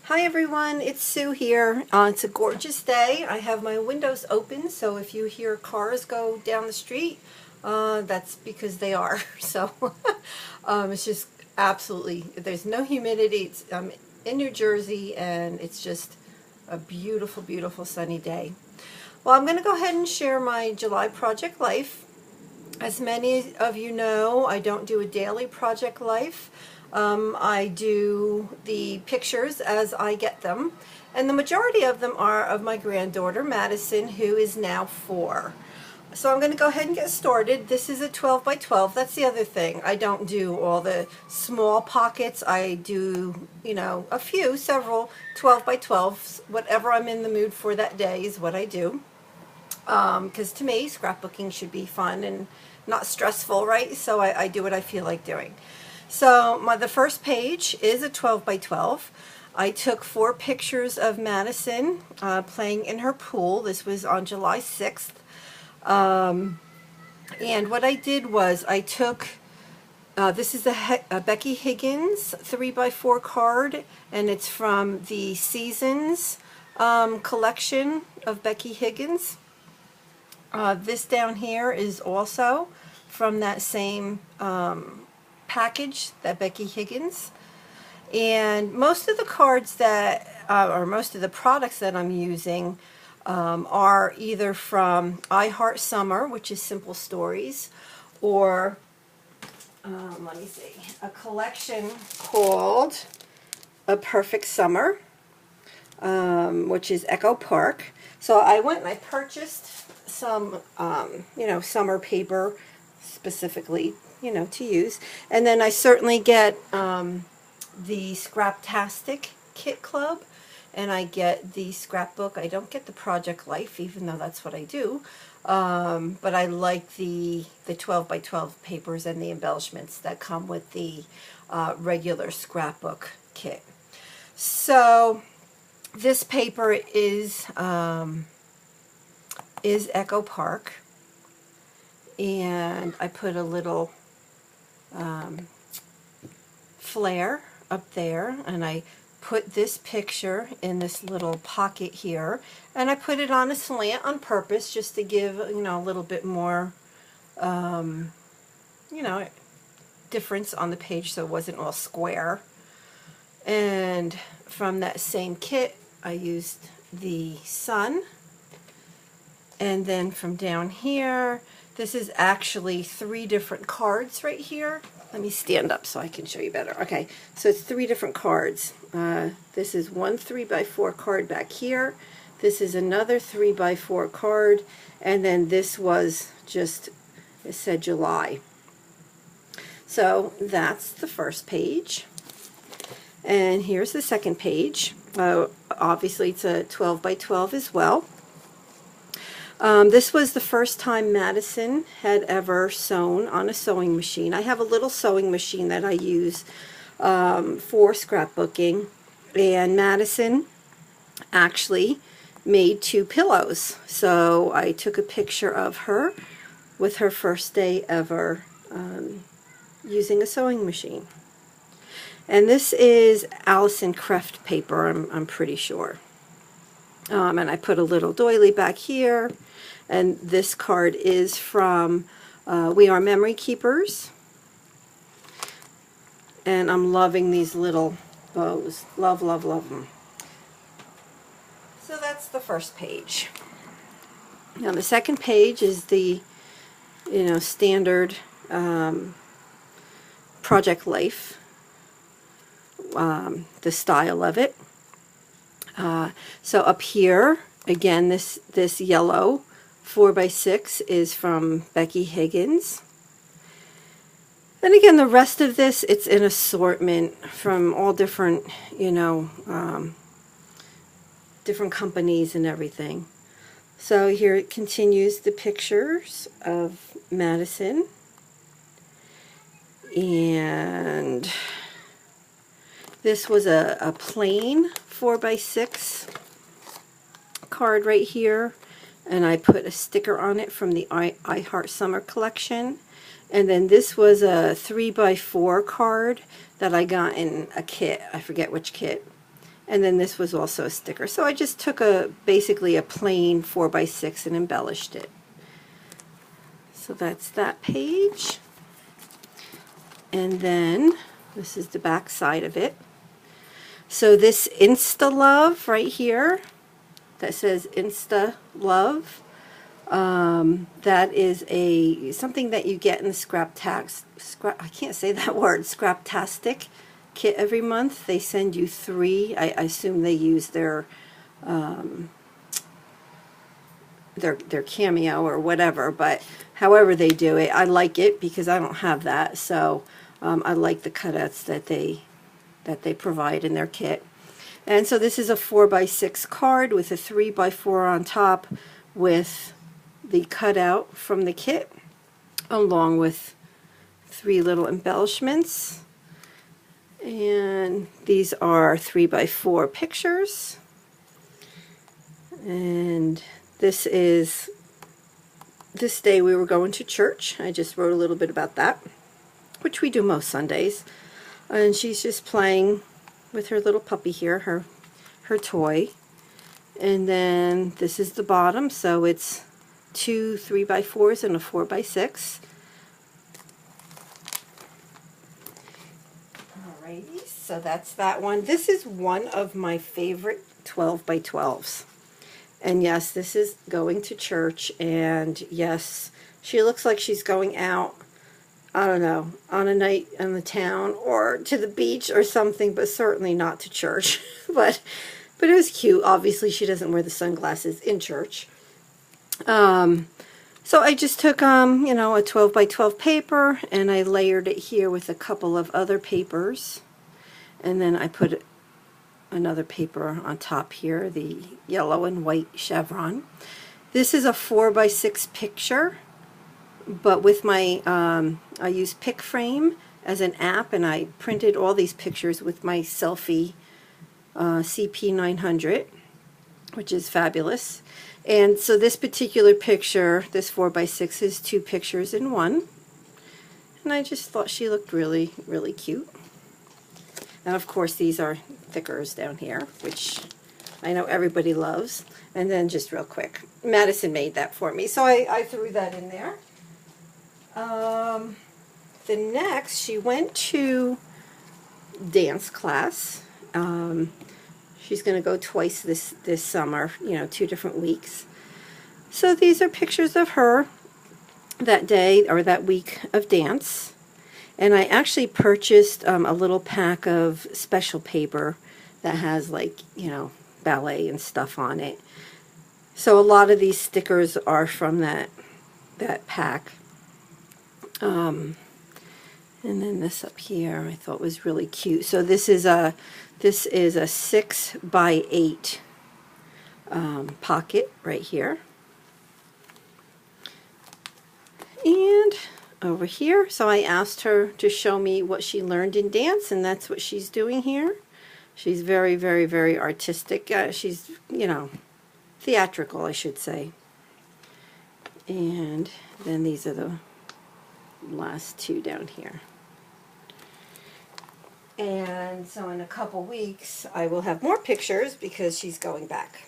Hi everyone, it's Sue here. It's a gorgeous day. I have my windows open, so if you hear cars go down the street, that's because they are. So it's just absolutely, there's no humidity. I'm in New Jersey and it's just a beautiful, beautiful sunny day. Well, I'm going to go ahead and share my July project life. As many of you know, I don't do a daily project life. I do the pictures as I get them, and the majority of them are of my granddaughter Madison, who is now 4. So I'm going to go ahead and get started. This is a 12 by 12. That's the other thing. I don't do all the small pockets. I do, several 12 by 12s. Whatever I'm in the mood for that day is what I do. Because to me, scrapbooking should be fun and not stressful, right? So I do what I feel like doing. So the first page is a 12 by 12. I took 4 pictures of Madison playing in her pool. This was on July 6th. And what I did was I took, this is a Becky Higgins 3 by 4 card, and it's from the Seasons collection of Becky Higgins. This down here is also from that same package, that Becky Higgins. And most of the cards that, or most of the products that I'm using are either from I Heart Summer, which is Simple Stories, or, let me see, a collection called A Perfect Summer, which is Echo Park. So I went and I purchased some, summer paper specifically, to use. And then I certainly get the Scraptastic Kit Club, and I get the scrapbook. I don't get the Project Life, even though that's what I do. But I like the 12 by 12 papers and the embellishments that come with the regular scrapbook kit. So this paper is Echo Park, and I put a little flare up there, and I put this picture in this little pocket here, and I put it on a slant on purpose just to give a little bit more difference on the page, so it wasn't all square. And from that same kit I used the sun. And then from down here, this is actually 3 different cards right here. Let me stand up so I can show you better. Okay, so it's 3 different cards. This is one 3 by 4 card back here. This is another 3 by 4 card. And then this was just, it said July. So that's the first page. And here's the second page. Obviously it's a 12 by 12 as well. This was the first time Madison had ever sewn on a sewing machine. I have a little sewing machine that I use for scrapbooking, and Madison actually made 2 pillows. So I took a picture of her with her first day ever using a sewing machine. And this is Alison Kreft paper, I'm pretty sure. And I put a little doily back here. And this card is from We Are Memory Keepers. And I'm loving these little bows. Love, love, love them. So that's the first page. Now the second page is the, standard Project Life. The style of it. So up here, again, this yellow 4 by 6 is from Becky Higgins. And again, the rest of this, it's an assortment from all different, different companies and everything. So here it continues the pictures of Madison. And this was a plain 4 by 6 card right here, and I put a sticker on it from the I Heart Summer collection. And then this was a 3 by 4 card that I got in a kit. I forget which kit. And then this was also a sticker. So I just took basically a plain 4x6 and embellished it. So that's that page. And then this is the back side of it. So this Insta Love right here, that says Insta Love, that is something that you get in the I can't say that word, Scraptastic kit every month. They send you 3. I assume they use their Cameo or whatever, but however they do it, I like it because I don't have that. So I like the cutouts that they provide in their kit. And so this is a 4x6 card with a 3x4 on top with the cutout from the kit, along with 3 little embellishments. And these are 3x4 pictures. And this day we were going to church. I just wrote a little bit about that, which we do most Sundays. And she's just playing with her little puppy here, her toy. And then this is the bottom, so it's 2 3x4s and a 4x6. Alrighty, so that's that one. This is one of my favorite 12x12s. And yes, this is going to church, and yes, she looks like she's going out, I don't know, on a night in the town or to the beach or something, but certainly not to church. but it was cute. Obviously, she doesn't wear the sunglasses in church. So I just took, a 12x12 paper, and I layered it here with a couple of other papers. And then I put another paper on top here, the yellow and white chevron. This is a 4x6 picture, but with my, I use PicFrame as an app, and I printed all these pictures with my Selfie CP900, which is fabulous. And so this particular picture, this 4x6, is 2 pictures in one. And I just thought she looked really, really cute. And of course these are thickers down here, which I know everybody loves. And then just real quick, Madison made that for me, so I threw that in there. The next, she went to dance class. She's going to go twice this summer, 2 different weeks. So these are pictures of her that day or that week of dance. And I actually purchased a little pack of special paper that has, like, ballet and stuff on it. So a lot of these stickers are from that pack. And then this up here I thought was really cute. So this is a 6x8 pocket right here. And over here, so I asked her to show me what she learned in dance, and that's what she's doing here. She's very, very, very artistic. She's, theatrical, I should say. And then these are the last 2 down here. And so in a couple weeks I will have more pictures because she's going back.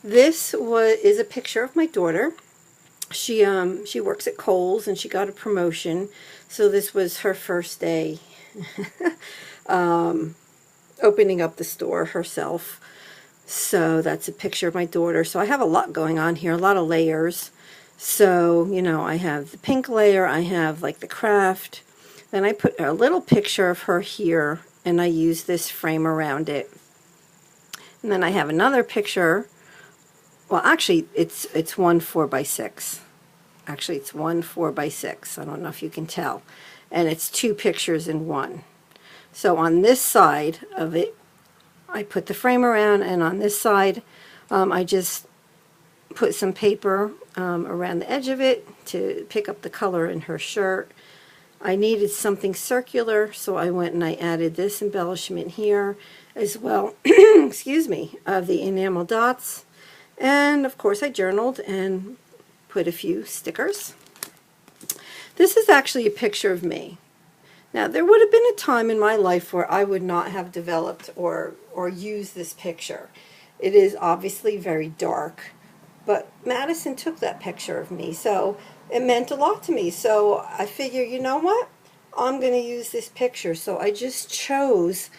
This is a picture of my daughter. She works at Kohl's, and she got a promotion, so this was her first day opening up the store herself. So that's a picture of my daughter. So I have a lot going on here, a lot of layers. So, I have the pink layer, I have like the craft, then I put a little picture of her here, and I use this frame around it. And then I have another picture. Well, actually, it's one 4x6. Actually, it's one 4x6. I don't know if you can tell. And it's 2 pictures in one. So on this side of it, I put the frame around, and on this side, I just put some paper around the edge of it to pick up the color in her shirt. I needed something circular, so I went and I added this embellishment here as well, excuse me, of the enamel dots. And of course I journaled and put a few stickers. This is actually a picture of me. Now, there would have been a time in my life where I would not have developed or used this picture. It is obviously very dark, but Madison took that picture of me, so it meant a lot to me. So I figure, you know what? I'm going to use this picture. So I just chose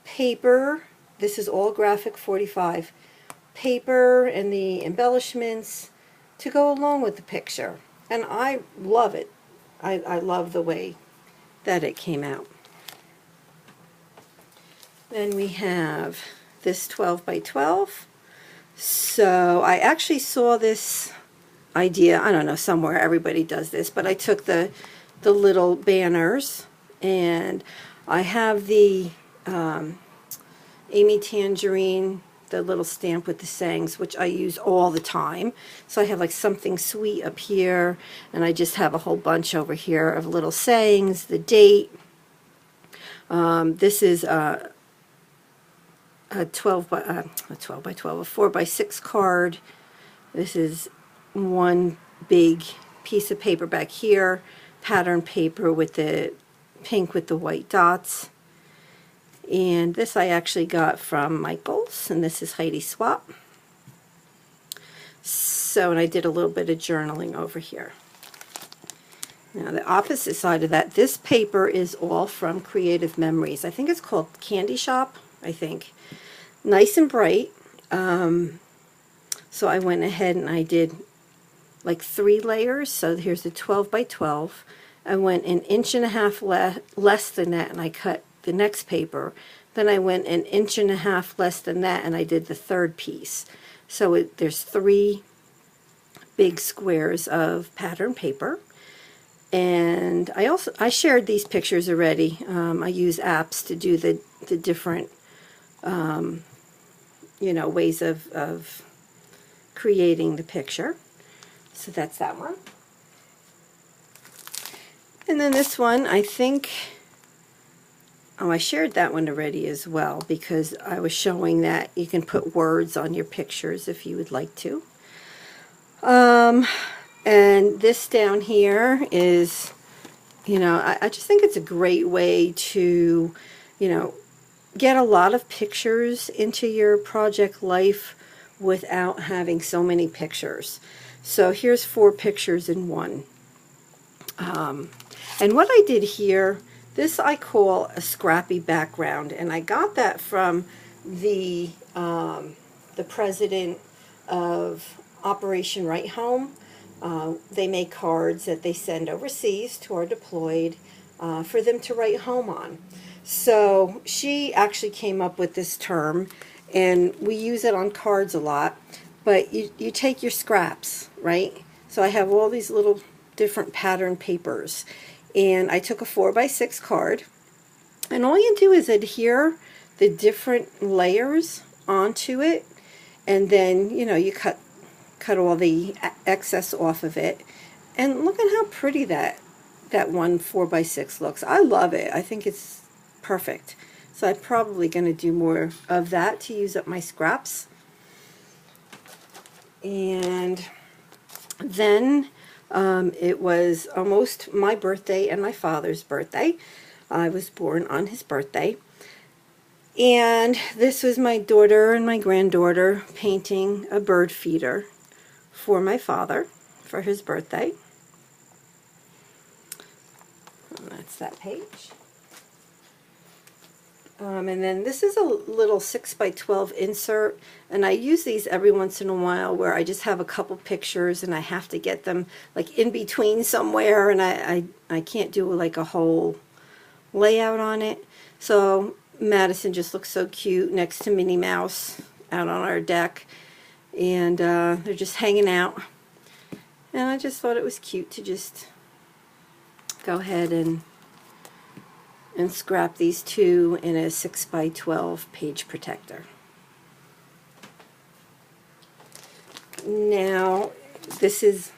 paper. This is all graphic 45. Paper and the embellishments to go along with the picture. And I love it. I love the way that it came out. Then we have this 12 by 12. So I actually saw this idea, I don't know, somewhere everybody does this, but I took the little banners, and I have the Amy Tangerine, the little stamp with the sayings, which I use all the time. So I have like something sweet up here, and I just have a whole bunch over here of little sayings, the date. This is a 12 by 12, a 4 by 6 card. This is one big piece of paper back here, pattern paper with the pink with the white dots. And this I actually got from Michaels, and this is Heidi Swap. So, and I did a little bit of journaling over here. Now the opposite side of that, this paper is all from Creative Memories. I think it's called Candy Shop, I think. Nice and bright. So I went ahead and I did like 3 layers. So here's the 12 by 12. I went 1.5 inches less than that, and I cut the next paper. Then I went 1.5 inches less than that, and I did the third piece. So there's 3 big squares of pattern paper. And I shared these pictures already. I use apps to do the different you know, ways of creating the picture. So that's that one. And then this one, I think, oh, I shared that one already as well, because I was showing that you can put words on your pictures if you would like to. And this down here is, you know, I just think it's a great way to, you know, get a lot of pictures into your project life without having so many pictures. So here's 4 pictures in one. And what I did here, this I call a scrappy background, and I got that from the president of Operation Right Home. They make cards that they send overseas to our deployed for them to write home on. So she actually came up with this term, and we use it on cards a lot. But you take your scraps, right? So I have all these little different pattern papers, and I took a 4 by 6 card, and all you do is adhere the different layers onto it, and then, you know, you cut all the excess off of it, and look at how pretty that one 4 by 6 looks. I love it. I think it's perfect. So I'm probably going to do more of that to use up my scraps. And then it was almost my birthday and my father's birthday. I was born on his birthday. And this was my daughter and my granddaughter painting a bird feeder for my father for his birthday. And that's that page. And then this is a little 6 by 12 insert, and I use these every once in a while where I just have a couple pictures and I have to get them like in between somewhere, and I can't do like a whole layout on it. So Madison just looks so cute next to Minnie Mouse out on our deck, and they're just hanging out, and I just thought it was cute to just go ahead and scrap these 2 in a 6 by 12 page protector. Now, this is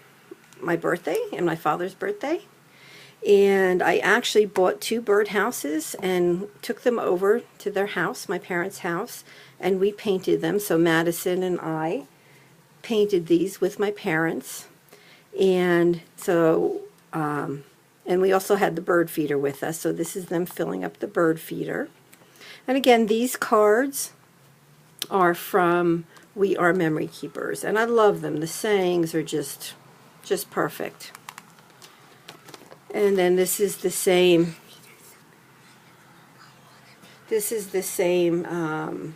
my birthday and my father's birthday, and I actually bought 2 bird houses and took them over to their house, my parents' house, and we painted them. So Madison and I painted these with my parents, and so And we also had the bird feeder with us, so this is them filling up the bird feeder. And again, these cards are from We Are Memory Keepers, and I love them. The sayings are just perfect. And then this is the same. This is the same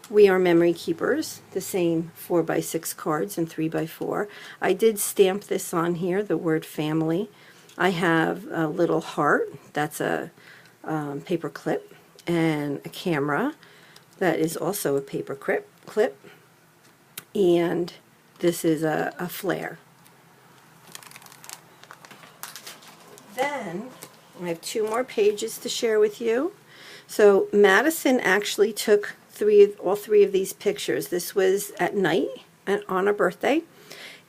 We Are Memory Keepers, the same 4x6 cards and 3x4. I did stamp this on here, the word family. I have a little heart, that's a paper clip, and a camera that is also a paper clip, and this is a flare. Then I have 2 more pages to share with you. So Madison actually took all three of these pictures. This was at night on her birthday,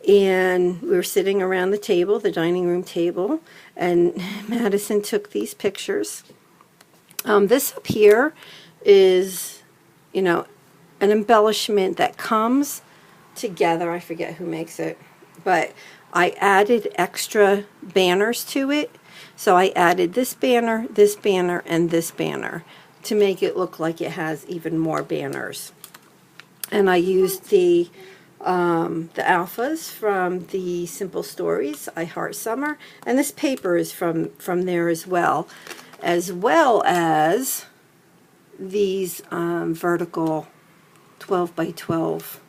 and we were sitting around the table, the dining room table, and Madison took these pictures. This up here is, you know, an embellishment that comes together. I forget who makes it, but I added extra banners to it. So I added this banner, and this banner to make it look like it has even more banners. And I used the alphas from the Simple Stories, I Heart Summer, and this paper is from there as well as these vertical 12 by 12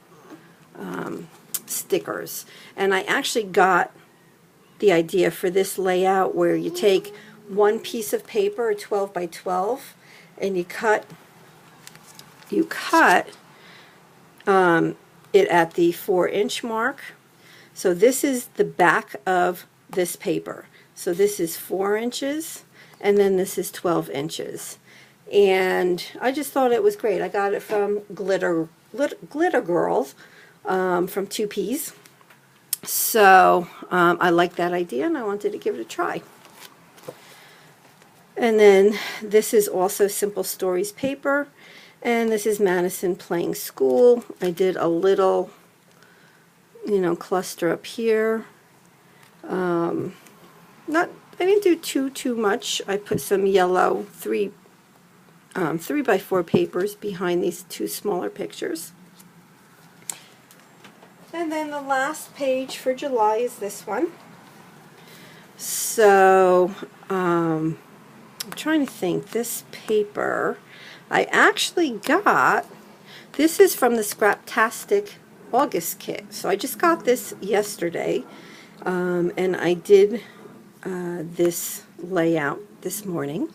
stickers. And I actually got the idea for this layout where you take one piece of paper, 12 by 12, and you cut it at the 4-inch mark. So this is the back of this paper. So this is 4 inches, and then this is 12 inches. And I just thought it was great. I got it from Glitter Girls from 2Ps. So I like that idea, and I wanted to give it a try. And then this is also Simple Stories paper, and this is Madison playing school. I did a little, you know, cluster up here. I didn't do too much. I put some yellow 3x4 papers behind these 2 smaller pictures. And then the last page for July is this one. So I'm trying to think. This paper I actually got. This is from the Scraptastic August kit. So I just got this yesterday, and I did this layout this morning.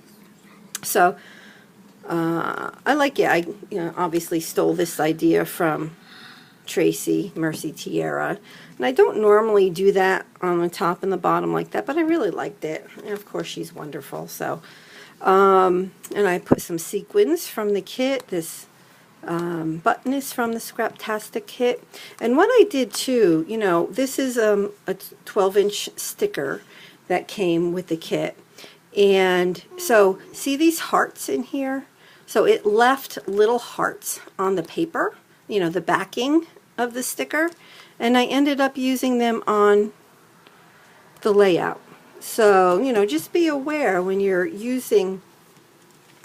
So I like it. I obviously stole this idea from Tracy Mercy Tierra, and I don't normally do that on the top and the bottom like that, but I really liked it, and of course she's wonderful. So and I put some sequins from the kit. This button is from the Scraptastic kit, and what I did too, you know, this is a 12-inch sticker that came with the kit, and so see these hearts in here? So it left little hearts on the paper, you know, the backing of the sticker, and I ended up using them on the layout. So, you know, just be aware when you're using,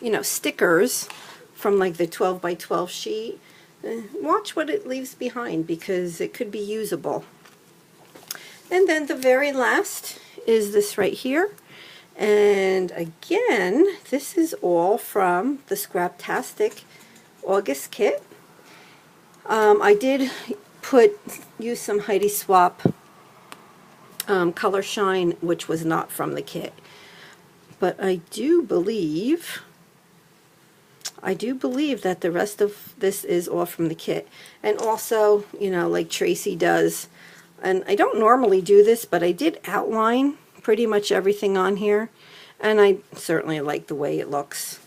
you know, stickers from like the 12 by 12 sheet, watch what it leaves behind, because it could be usable. And then the very last is this right here. And again, this is all from the Scraptastic August kit. I did use some Heidi Swap Color Shine, which was not from the kit. But I do believe that the rest of this is all from the kit. And also, you know, like Tracy does, and I don't normally do this, but I did outline pretty much everything on here, and I certainly like the way it looks.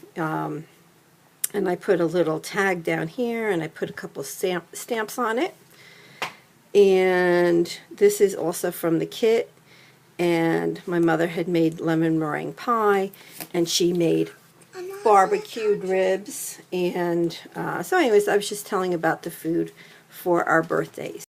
And I put a little tag down here, and I put a couple stamps on it. And this is also from the kit, and my mother had made lemon meringue pie, and she made barbecued ribs. And so anyways, I was just telling about the food for our birthdays.